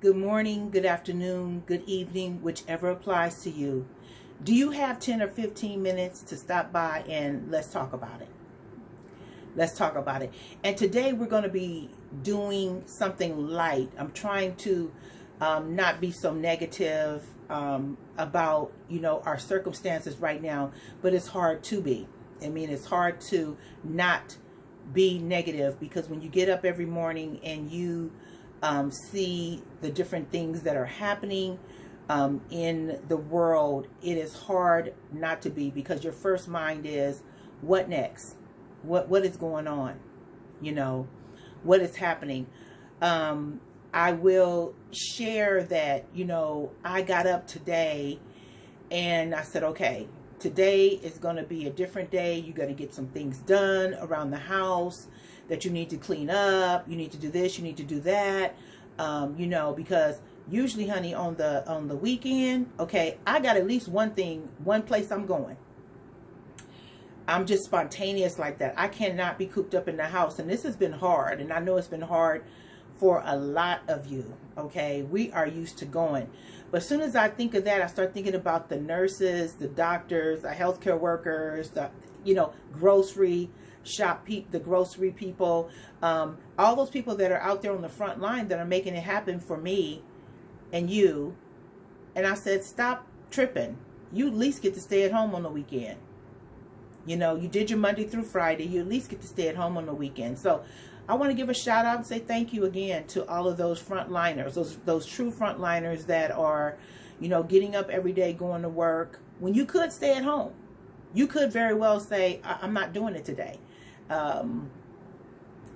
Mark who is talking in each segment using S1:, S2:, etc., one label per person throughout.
S1: Good morning, good afternoon, good evening, whichever applies to you. Do you have 10 or 15 minutes to stop by and let's talk about it? Let's talk about it. And today we're going to be doing something light. I'm trying to not be so negative about, our circumstances right now, but it's hard to be. I mean, it's hard to not be negative because when you get up every morning and you see the different things that are happening in the world, it is hard not to be, because your first mind is, what next? What is going on? What is happening? I will share that, I got up today and I said, okay, today is going to be a different day. You got to get some things done around the house that you need to clean up. You need to do this, you need to do that. Because usually, honey, on the weekend, okay, I got at least one place I'm going. I'm just spontaneous like that. I cannot be cooped up in the house. And this has been hard. And I know it's been hard for a lot of you. Okay. We are used to going. But as soon as I think of that, I start thinking about the nurses, the doctors, the healthcare workers, the, grocery the grocery people, all those people that are out there on the front line that are making it happen for me and you. And I said, stop tripping. You at least get to stay at home on the weekend. You did your Monday through Friday. You at least get to stay at home on the weekend. So I want to give a shout out and say thank you again to all of those frontliners, those true frontliners that are, getting up every day, going to work when you could stay at home. You could very well say, I'm not doing it today. And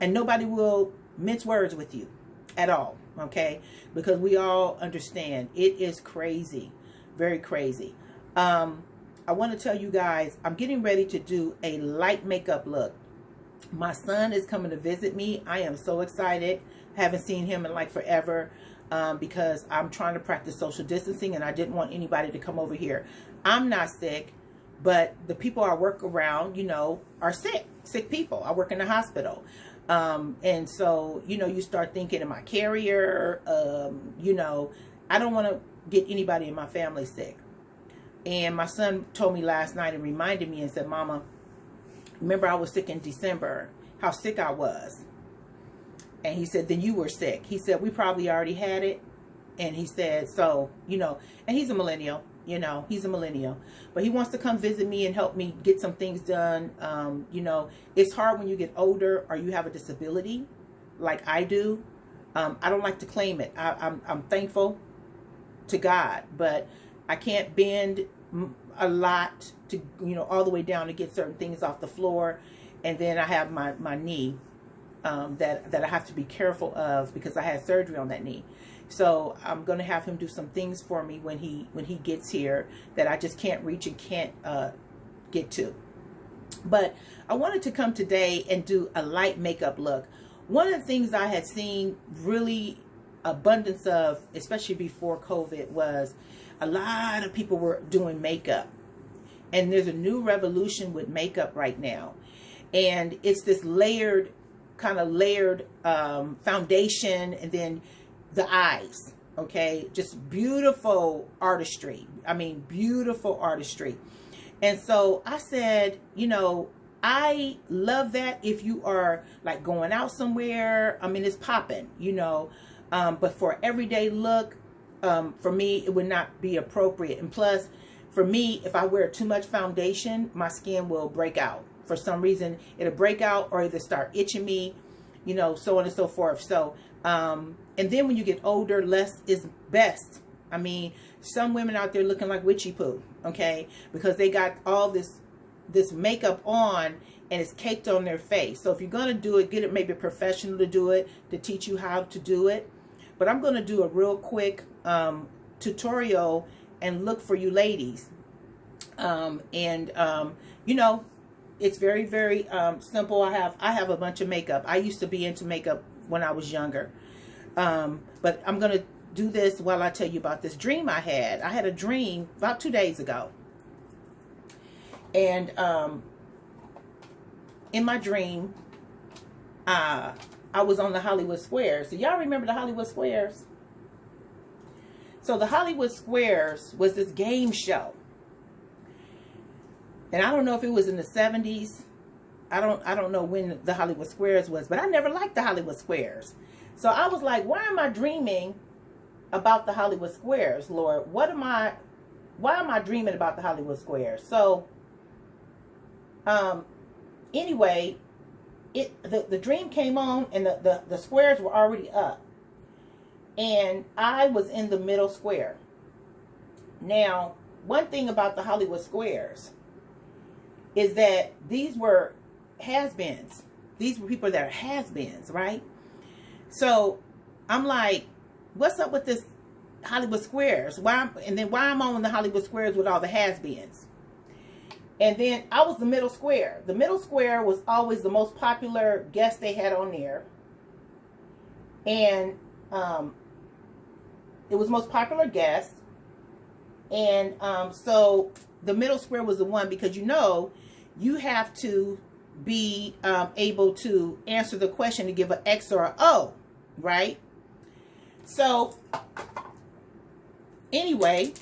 S1: nobody will mince words with you at all. Okay. Because we all understand it is crazy, very crazy. I want to tell you guys, I'm getting ready to do a light makeup look. My son is coming to visit me. I am so excited. Haven't seen him in like forever because I'm trying to practice social distancing and I didn't want anybody to come over here. I'm not sick, but the people I work around, are sick people. I work in the hospital. And so, you start thinking, am I carrier? I don't want to get anybody in my family sick. And my son told me last night and reminded me and said, Mama, remember I was sick in December, how sick I was. And he said, then you were sick. He said, we probably already had it. And he said, so, and he's a millennial, he's a millennial. But he wants to come visit me and help me get some things done. It's hard when you get older or you have a disability like I do. I don't like to claim it. I'm thankful to God, but I can't bend a lot to, all the way down to get certain things off the floor. And then I have my knee that I have to be careful of because I had surgery on that knee. So I'm going to have him do some things for me when he gets here that I just can't reach and can't get to. But I wanted to come today and do a light makeup look. One of the things I had seen really abundance of, especially before COVID, was a lot of people were doing makeup. And there's a new revolution with makeup right now. And it's this kind of layered foundation, and then the eyes, okay? Just beautiful artistry. I mean, beautiful artistry. And so I said, I love that if you are like going out somewhere. I mean, it's popping, but for an everyday look, for me, it would not be appropriate. And plus, for me, if I wear too much foundation, my skin will break out. For some reason, it'll break out or either start itching me, so on and so forth. So, and then when you get older, less is best. I mean, some women out there looking like witchy poo, okay? Because they got all this makeup on and it's caked on their face. So if you're going to do it, get it maybe a professional to do it, to teach you how to do it. But I'm going to do a real quick tutorial and look for you ladies. It's very, very simple. I have a bunch of makeup. I used to be into makeup when I was younger. But I'm going to do this while I tell you about this dream I had. I had a dream about 2 days ago. And in my dream, I was on the Hollywood Squares. Do y'all remember the Hollywood Squares? So the Hollywood Squares was this game show. And I don't know if it was in the 70s. I don't know when the Hollywood Squares was, but I never liked the Hollywood Squares. So I was like, why am I dreaming about the Hollywood Squares, Lord? Why am I dreaming about the Hollywood Squares? So anyway, the dream came on, and the squares were already up. And I was in the middle square. Now, one thing about the Hollywood Squares is that these were has-beens. These were people that are has-beens, right? So I'm like, what's up with this Hollywood Squares? Why I'm on the Hollywood Squares with all the has-beens? And then I was the middle square. The middle square was always the most popular guest they had on there. And it was most popular guest. And so the middle square was the one, because you have to be able to answer the question to give an X or an O, right? So anyway,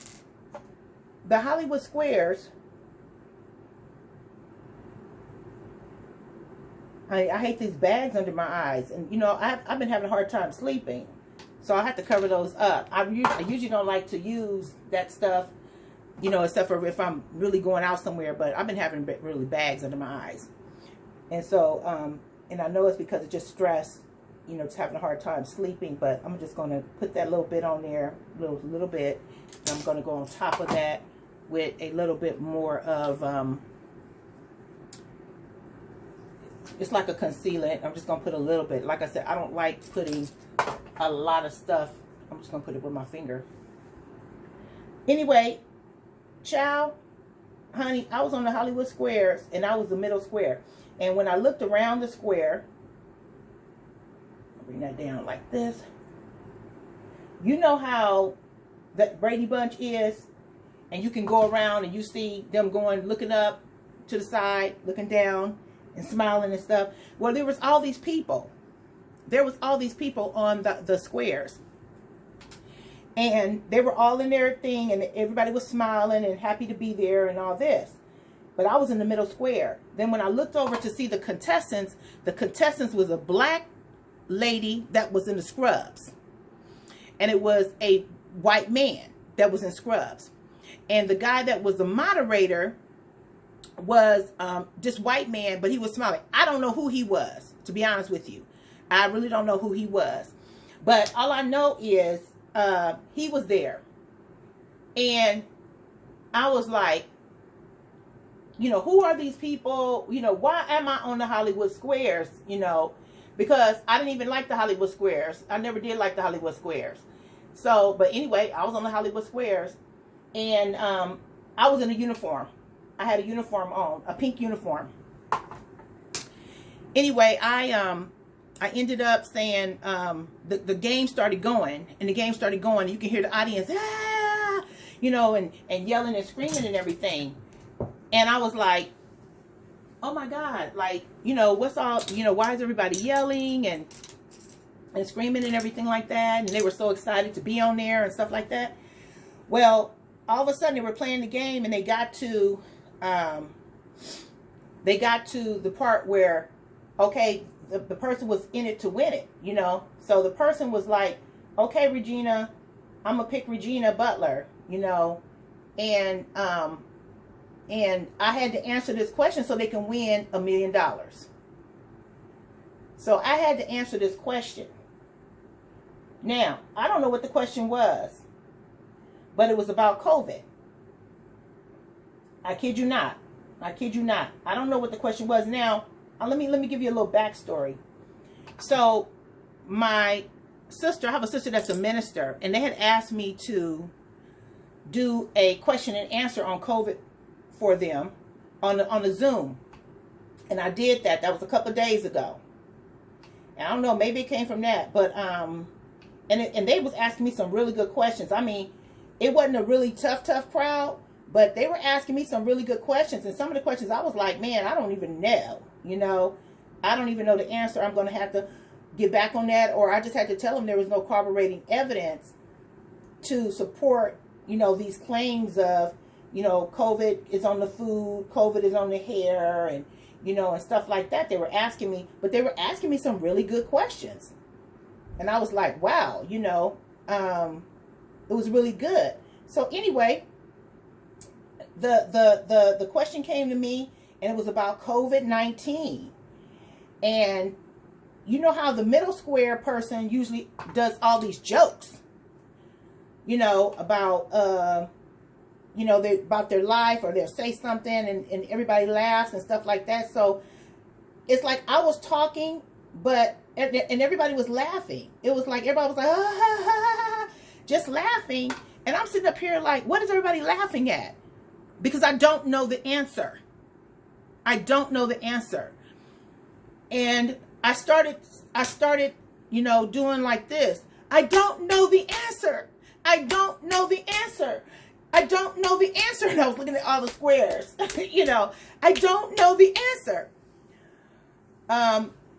S1: the Hollywood Squares, I hate these bags under my eyes. And, I've been having a hard time sleeping. So I have to cover those up. I usually don't like to use that stuff, except for if I'm really going out somewhere. But I've been having really bags under my eyes. And so, and I know it's because of just stress, just having a hard time sleeping. But I'm just going to put that little bit on there, little bit. And I'm going to go on top of that with a little bit more of... it's like a concealant. I'm just going to put a little bit. Like I said, I don't like putting a lot of stuff. I'm just going to put it with my finger. Anyway, child, honey, I was on the Hollywood Squares, and I was the middle square. And when I looked around the square, I'll bring that down like this. You know how that Brady Bunch is? And you can go around and you see them going, looking up to the side, looking down, and smiling and stuff. Well, there was all these people. There was all these people on the squares. And they were all in their thing, and everybody was smiling and happy to be there and all this. But I was in the middle square. Then when I looked over to see the contestants was a black lady that was in the scrubs. And it was a white man that was in scrubs. And the guy that was the moderator was this white man, but he was smiling. I don't know who he was, to be honest with you. I really don't know who he was. But all I know is he was there. And I was like, who are these people? Why am I on the Hollywood Squares? Because I didn't even like the Hollywood Squares. I never did like the Hollywood Squares. So, but anyway, I was on the Hollywood Squares. And I was in a uniform. I had a uniform on, a pink uniform. Anyway, I ended up saying, the game started going, and the game started going. You can hear the audience, ah, and yelling and screaming and everything. And I was like, oh my God, like, what's all, why is everybody yelling and screaming and everything like that? And they were so excited to be on there and stuff like that. Well, all of a sudden they were playing the game, and they got to the part where, okay, the person was in it to win it, So the person was like, okay, Regina, I'm going to pick Regina Butler, and I had to answer this question so they can win $1 million. So I had to answer this question. Now, I don't know what the question was, but it was about COVID. I kid you not. I kid you not. I don't know what the question was. Now, let me give you a little backstory. So, my sister, I have a sister that's a minister, and they had asked me to do a question and answer on COVID for them on the Zoom. And I did that. That was a couple of days ago. And I don't know, maybe it came from that, but and they was asking me some really good questions. I mean, it wasn't a really tough crowd, but they were asking me some really good questions. And some of the questions I was like, man, I don't even know, I don't even know the answer. I'm going to have to get back on that, or I just had to tell them there was no corroborating evidence to support, these claims of, COVID is on the food, COVID is on the hair, and, and stuff like that. They were asking me, but they were asking me some really good questions. And I was like, wow, it was really good. So anyway, the question came to me, and it was about COVID-19. And you know how the middle square person usually does all these jokes, about, about their life, or they'll say something and everybody laughs and stuff like that. So it's like I was talking, and everybody was laughing. It was like everybody was like, ah, just laughing. And I'm sitting up here like, what is everybody laughing at? Because I don't know the answer. I don't know the answer. And I started, doing like this. I don't know the answer. I don't know the answer. I don't know the answer. And I was looking at all the squares. I don't know the answer.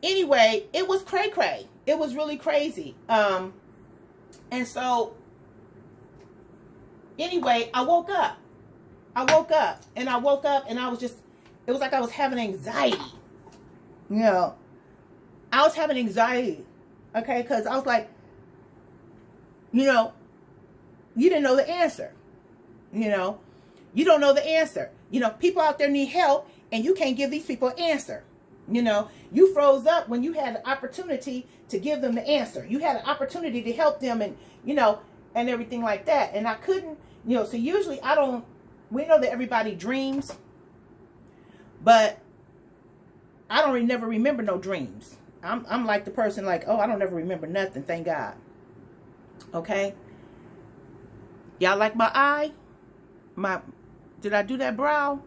S1: Anyway, it was cray-cray. It was really crazy. And so, anyway, I woke up. And I was just, it was like I was having anxiety. I was having anxiety. Okay, because I was like, you didn't know the answer. You don't know the answer. People out there need help, and you can't give these people an answer. You froze up when you had the opportunity to give them the answer. You had an opportunity to help them, and, and everything like that. And I couldn't, so usually we know that everybody dreams, but I don't never remember no dreams. I'm like the person like, oh, I don't ever remember nothing. Thank God. Okay. Y'all like my eye? Did I do that brow?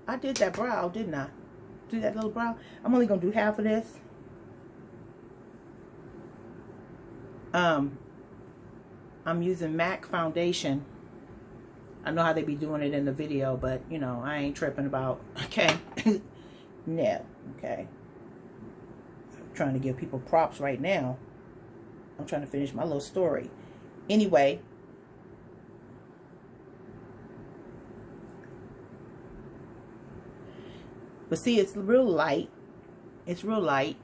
S1: I did that brow, didn't I? Do that little brow. I'm only going to do half of this. I'm using MAC foundation. I know how they be doing it in the video, but, I ain't tripping about, okay? No, okay? I'm trying to give people props right now. I'm trying to finish my little story. Anyway. But see, it's real light. It's real light.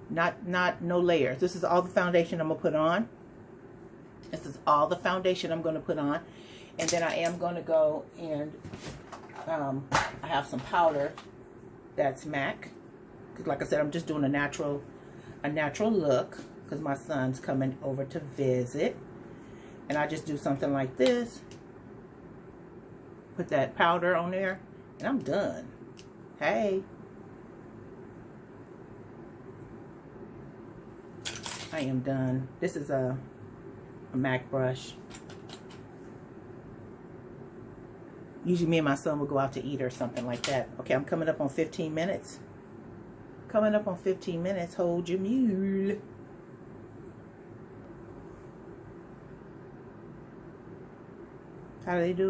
S1: No layers. This is all the foundation I'm going to put on. This is all the foundation I'm going to put on. And then I am going to go and I have some powder that's MAC. Because like I said, I'm just doing a natural look. Because my son's coming over to visit. And I just do something like this. Put that powder on there. And I'm done. Hey. I am done. This is a MAC brush. Usually me and my son will go out to eat or something like that. Okay, I'm coming up on 15 minutes. Coming up on 15 minutes. Hold your mule. How do they do it?